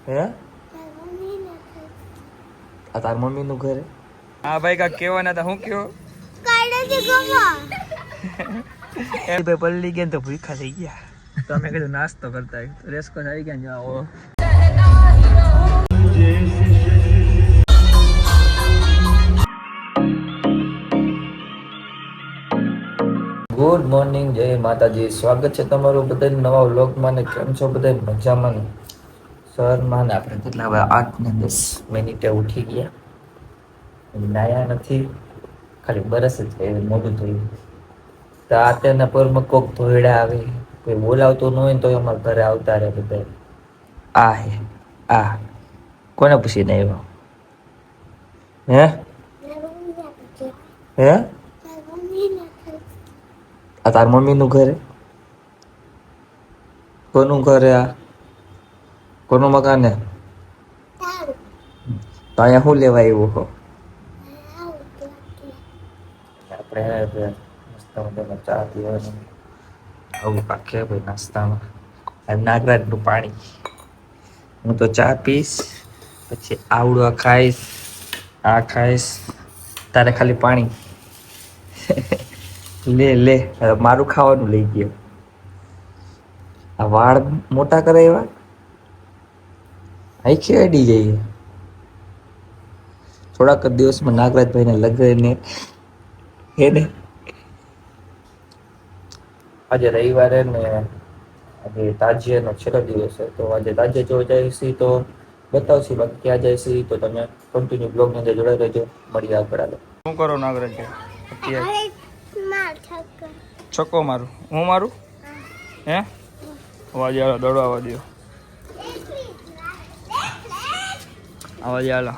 હે આ તાર મમ્મી નું ઘર? હા ભાઈ કાક કેવાના હતા, હું કયો એ ભાઈ પલ્લી ગયા તો ભૂખા થઈ ગયા તો અમે કીધું નાસ્તો કરતા રેસ્કોસ આવી ગયા જાઓ. ગુડ મોર્નિંગ, જય માતાજી. સ્વાગત છે તમારું બધા નવા વ્લોગમાં. ને કેમ છો બધા? મજામાં ને? સરમાં ને આપણે કેટલા હવે 8 ને 10 મિનિટે ઉઠી ગયા. નાયા નથી, ખાલી બરસ જ એ મોઢું ધોયું. તો આતેના પરમાં કોક ધોયડા આવે, કોઈ બોલાવતું ન હોય તો અમારા ઘરે આવતા રહે બધા. આ હે આ કોને પૂછીને આવ્યો? હે હે આ તાર મમ્મી નું ઘર? કોનું ઘર? આ કોનું મકાન હે? તો અહીંયા શું લેવા આવ્યો હો? આપણે નાસ્તામાં ચા પીવાની આવું પાકે ભાઈ. નાસ્તામાં નાગરાજનું પાણી. હું તો ચા પીશ, પછી આવડો ખાઈશ, આ ખાઈશ, તારે ખાલી પાણી. લે લે મારું ખાવાનું લઈ ગયો. આ વાળ મોટા કરે એવા આખી અડી જઈએ. થોડાક જ દિવસમાં નાગરાજભાઈને લગન હે ને. આજે રવિવારે ને આજે તાજિયાનો છેલ્લો દિવસ છે, તો આજે તાજિયા જોવા જઈશી તો બતાવશી. બાકી ક્યાં જઈશી તો તમે કન્ટિન્યુ બ્લોગની અંદર જોડાઈ રહેજો. મળીએ આગળ. શું કરો નાગરાજ? છક્કો મારું? હું મારું? હે અવાજ આલો, દડો આવવા દો. અવાજ આલો.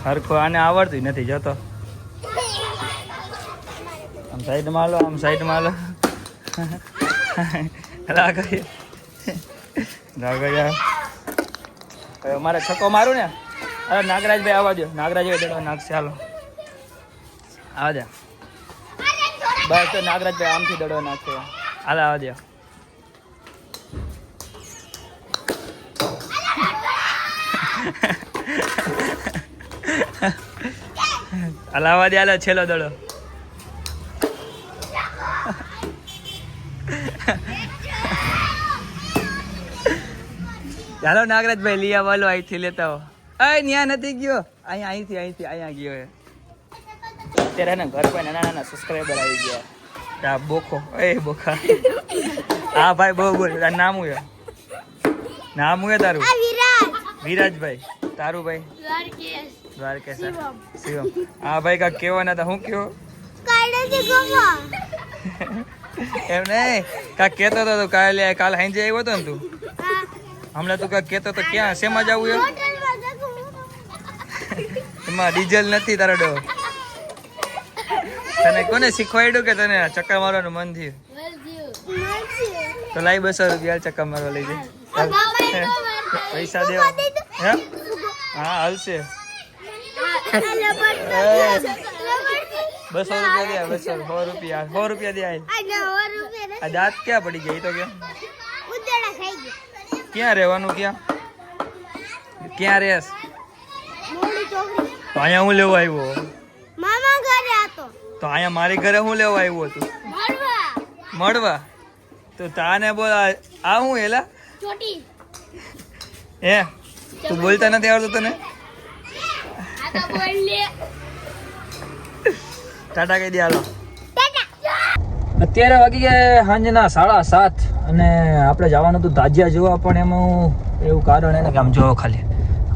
હરખો આને આવડતું નથી જતો. આમ સાઈડમાં હાલો, આમ સાઈડમાં હાલો. મારે છક્કો મારું ને? અરે નાગરાજભાઈ આવવા દો. નાગરાજભાઈ દડો નાખશે. હાલો આવા દે. બસ તો નાગરાજભાઈ આમથી દડો નાખશે. હાલ આવા દે. હલાવા દે. હાલો છેલ્લો દડો. ચાલો નાગરાજભાઈ લઈ આવવાલો. અહીંથી લેતા હો. ન્યા નથી ગયો, અહીંયા ગયો. અત્યારે ને ઘર પર નાના નાના સબસ્ક્રાઈબર આવી ગયા. બોખો એ બોખા. હા ભાઈ બહુ બોલ. નામ હું નામ હું તારું? વિરાજભાઈ. તારું ભાઈ? દ્વારકેશ. શિવમ. હા ભાઈ કાક કેવાના હતા, હું કયો? એમ નહીં, કાક કેતો હતો કાલે હાંજે આવ્યો હતો ને તું? હમણાં તું કાક કેતો તો ક્યાં શેમાં જવું? એમાં ડીઝલ નથી તારો ડો. તને કોને શીખવાડ્યું કે તને ચક્કર મારવાનું મન થયું? તો લાઈ 200 રૂપિયા ચક્કર મારવા લઈ જાય. પૈસા દેવા? હે હા હાલશે. 200 રૂપિયા દે. 100 રૂપિયા દે. આ દાંત ક્યાં પડી ગયા? તો ક્યાં રહેવાનું? ક્યાં રહેશ? તો અહીંયા હું લેવા આવ્યો? તો અહીંયા મારી ઘરે હું લેવા આવ્યો તું? મળવા? તો તાને બોલ. આ હું એલા હે તું બોલતા નથી આવડતું તને? ટાટા કહી દે. હાલો. અત્યારે વાગી ગયા સાંજના 7:30 અને આપણે જવાનું હતું તાજિયા જોવા. પણ એમાં એવું કારણ એને કે આમ જો ખાલી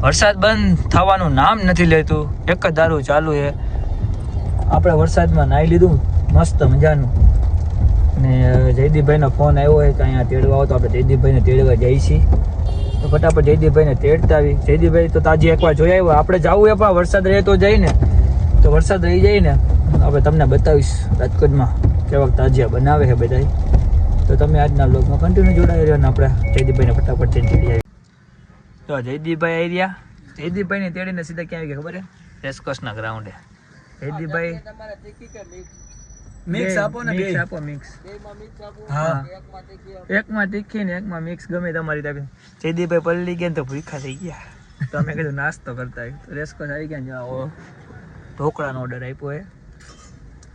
વરસાદ બંધ થવાનું નામ નથી લેતું. એક જ દારૂ ચાલુ છે. આપણે વરસાદમાં નાહી લીધું મસ્ત મજાનું. અને જયદીપભાઈનો ફોન આવ્યો હોય કે અહીંયા તેડવા આવો, તો આપણે જયદીપભાઈને તેડવા જઈએ છીએ. તો ફટાફટ જયદીપભાઈને તેડતા આવી. જયદીપભાઈ તો તાજી એકવાર જોઈ આવ્યો. આપણે જવું એ પણ વરસાદ રહે તો જઈ ને. તો વરસાદ રહી જાય ને આપણે તમને બતાવીશ રાજકોટમાં કેવા તાજિયા બનાવે છે બધા. તો તમે આજના બ્લોગમાં કન્ટિન્યુ જોડાઈ રહ્યો. ને આપણે જયદીપભાઈને ફટાફટ તેડી આવી. તો જયદીપભાઈ આવી રહ્યા. જયદીપભાઈને તેડીને સીધા ક્યાં આવી ગયા ખબર છે? રેસકોર્સના ગ્રાઉન્ડે. જયદીપભાઈ મિક્સ આપો ને મિક્સ આપો મિક્સ હા એકમાં તીખી ને એકમાં મિક્સ ગમે તમારી તાકે જયદીપભાઈ પલ્લી ગયા ને તો ભૂખા થઈ ગયા તો અમે કીધું નાસ્તો કરતા રેસ્કોસ આવી ગયા ને જાઓ ઢોકળાનો ઓર્ડર આપ્યો હે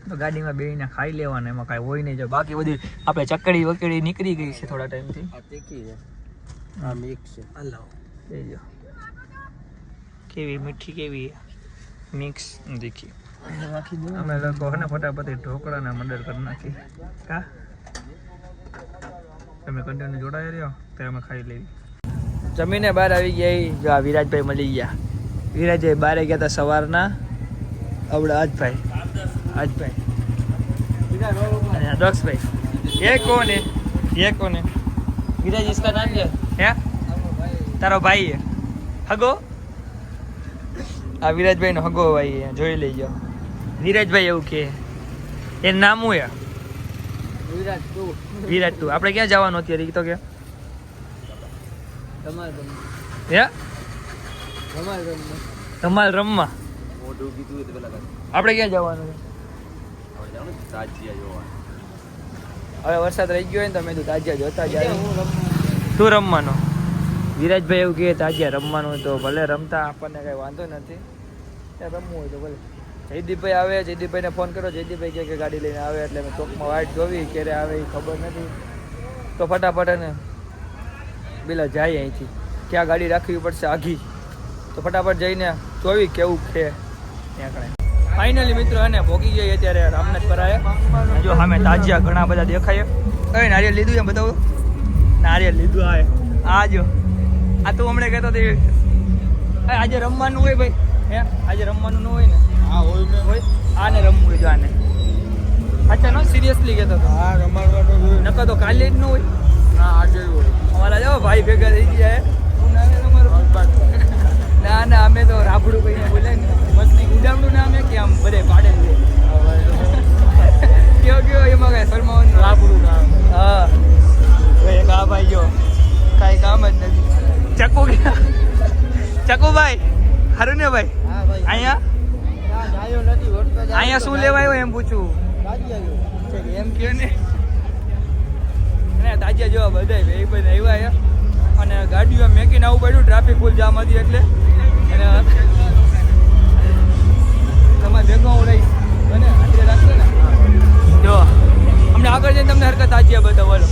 તો ગાડીમાં બેહીને ખાઈ લેવાના એમાં કાંઈ હોય નહીં જો બાકી બધી આપણે ચકડી વકડી નીકળી ગઈ છે થોડા ટાઈમથી તીખી છે આ મિક્સ છે હલાવો દેજો કેવી મીઠી કેવી મિક્સ તીખી અમે લોકો હે ને ફટાફટ ઢોકળાના મર્ડર કરી નાખી કા તમે કન્ટેન્ટ જોડાઈ રહ્યો તો અમે ખાઈ લેવી જમીને બહાર આવી ગયા જો આ વિરાજભાઈ મળી ગયા વિરાજભાઈ બહાર ગયા હતા સવારના આવડે આજભાઈ અને દક્ષભાઈ ये कौन है विराज इसका नाम क्या है तारो भाई है हगो આ વિરાજભાઈ નો હગો ભાઈ જોઈ લેજો વિરાજભાઈ એવું કે એ નામ હું વિરાજ તું આપણે ક્યાં જવાનું અત્યારે તો કે ધમાલ રમવા આપણે ક્યાં જવાનું હવે વરસાદ રહી ગયો હોય ને તમે તો તાજિયા જોતા જાય તું રમવાનો વિરાજભાઈ એવું કહે તાજિયા રમવાનું તો ભલે રમતા આપણને કઈ વાંધો નથી રમવું હોય તો ભલે જયદીપભાઈ આવે જયદીપભાઈને ફોન કરો જયદીપભાઈ કે ગાડી લઈને આવે એટલે મેં ચોકમાં વાઇટ જોવી ક્યારે આવે એ ખબર નથી તો ફટાફટ ને પેલા જાય અહીંથી ક્યાં ગાડી રાખવી પડશે આઘી તો ફટાફટ જઈને જોવી કેવું છે ત્યાં કણે ફાઇનલી મિત્રો અને ભોગી ગઈ અત્યારે રામનાથ પરાએ જો સામે તાજિયા ઘણા બધા દેખાય કઈ નારિયેળ લીધું એમ બતાવો નારિયેળ લીધું આવે આ જો આ તું હમણાં કહેતો હતી આજે રમવાનું હોય ભાઈ હે આજે રમવાનું ન હોય ને હા હોય આને રમવું હોય જો આને અચ્છા નો સિરિયસલી કહેતો હતો હા રમવાનું નકર તો કાલે જ ન હોય હા આજે હોય અમારા જાઓ ભાઈ ભેગા થઈ ગયા ના ના અમે તો રાબડું કહીને બોલે ને મસ્તી ઉડામડું નામ કે આમ બધે પાડે છે કયો એમાં કાંઈ શરમાવાનું રાબડું નામ હા એક આ ભાઈ જો કાંઈ કામ જ નથી ચકુભાઈ હારું ને ભાઈ અહીંયા શું લેવા આવ્યો એમ પૂછું એમ કયો ને તાજિયા જોવા બધા ભાઈ બધા આવ્યા અને ગાડીઓ મેકીને આવું પડ્યું ટ્રાફિક ફૂલ જામ હતી એટલે અને તમારે ભેગો હું રહીશ અને આજે રાખશો ને જો અમને આગળ જઈને તમને હરકત તાજિયા બધા બોલો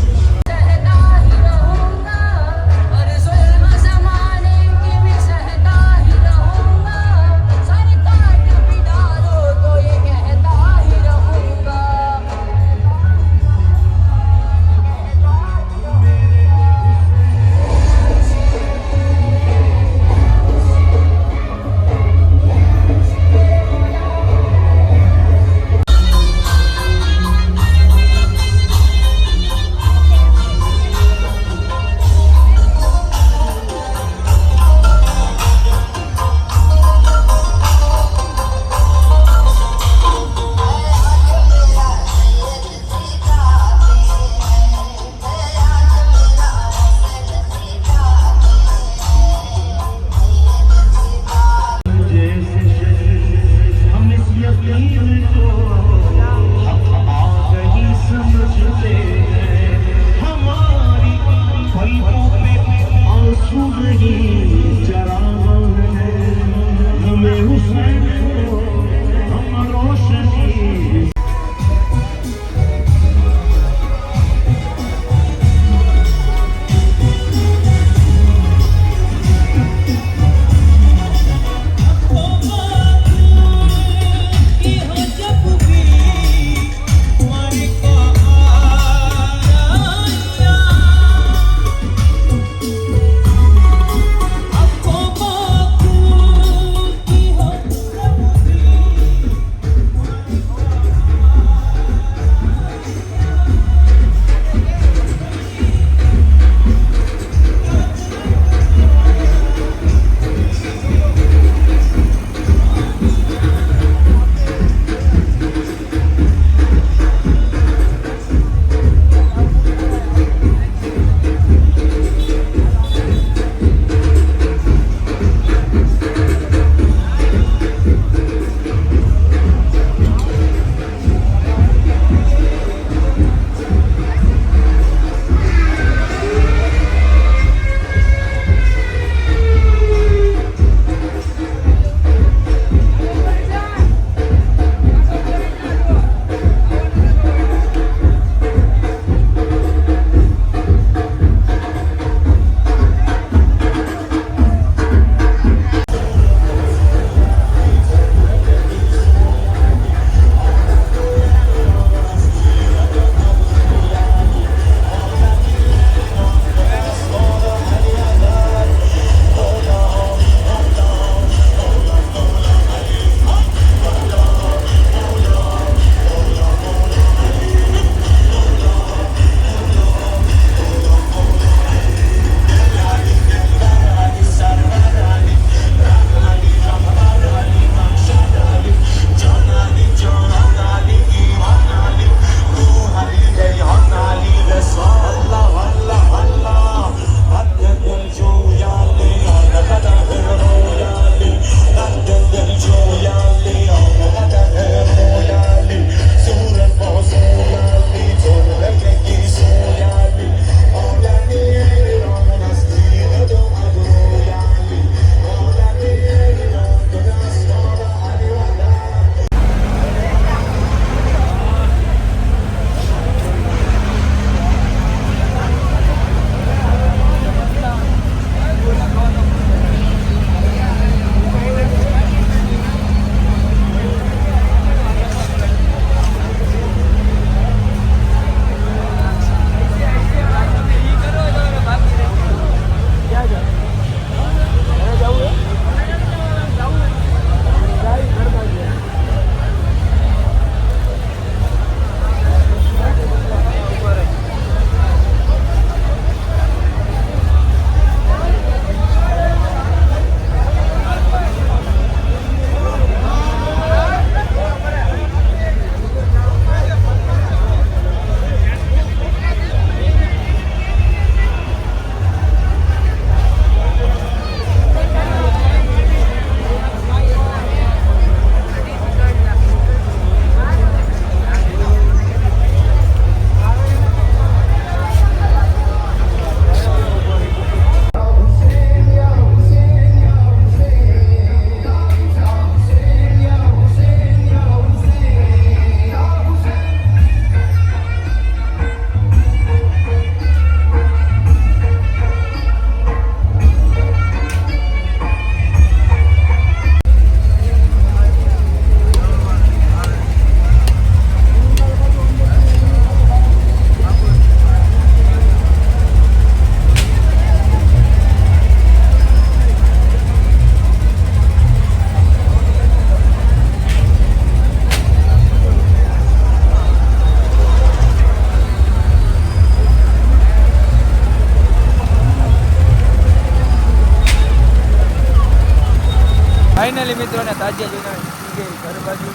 ફાઇનલી મિત્રોને તાજિયા જોઈને નીકળી ગઈ ઘર બાજુ.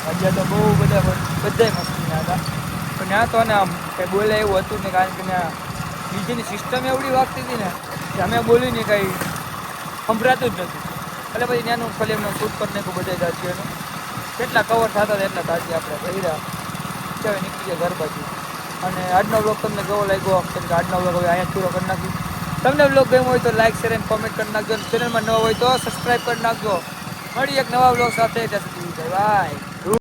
તાજિયા તો બહુ બધાય મસ્તીના હતા, પણ ત્યાં તો ને આમ કંઈ બોલે એવું હતું ને, કારણ કે ત્યાં ડીજેની સિસ્ટમ એવડી વાગતી હતી ને કે અમે બોલ્યું ને કંઈ સંભળાતું જ નથી. એટલે પછી ત્યાંનું ખાલી એમને શૂટ કરી નાખ્યું બધા તાજિયાનું. કેટલા કવર થતા હતા એટલા તાજિયા આપણે કર્યા. ચાલો નીકળી ગયા ઘર બાજુ. અને આજનો બ્લોગ તમને કેવો લાગ્યો? કેમ કે આજનો બ્લોગ હવે અહીંયા પૂરો કરી નાખ્યું. તમને બ્લોગ ગમ્યો હોય તો લાઈક શેર અને કોમેન્ટ કરી નાખજો. ચેનલમાં નવા હોય તો સબસ્ક્રાઈબ કરી નાખજો. મળી એક નવા બ્લોગ સાથે. ત્યાં સુધી બાય.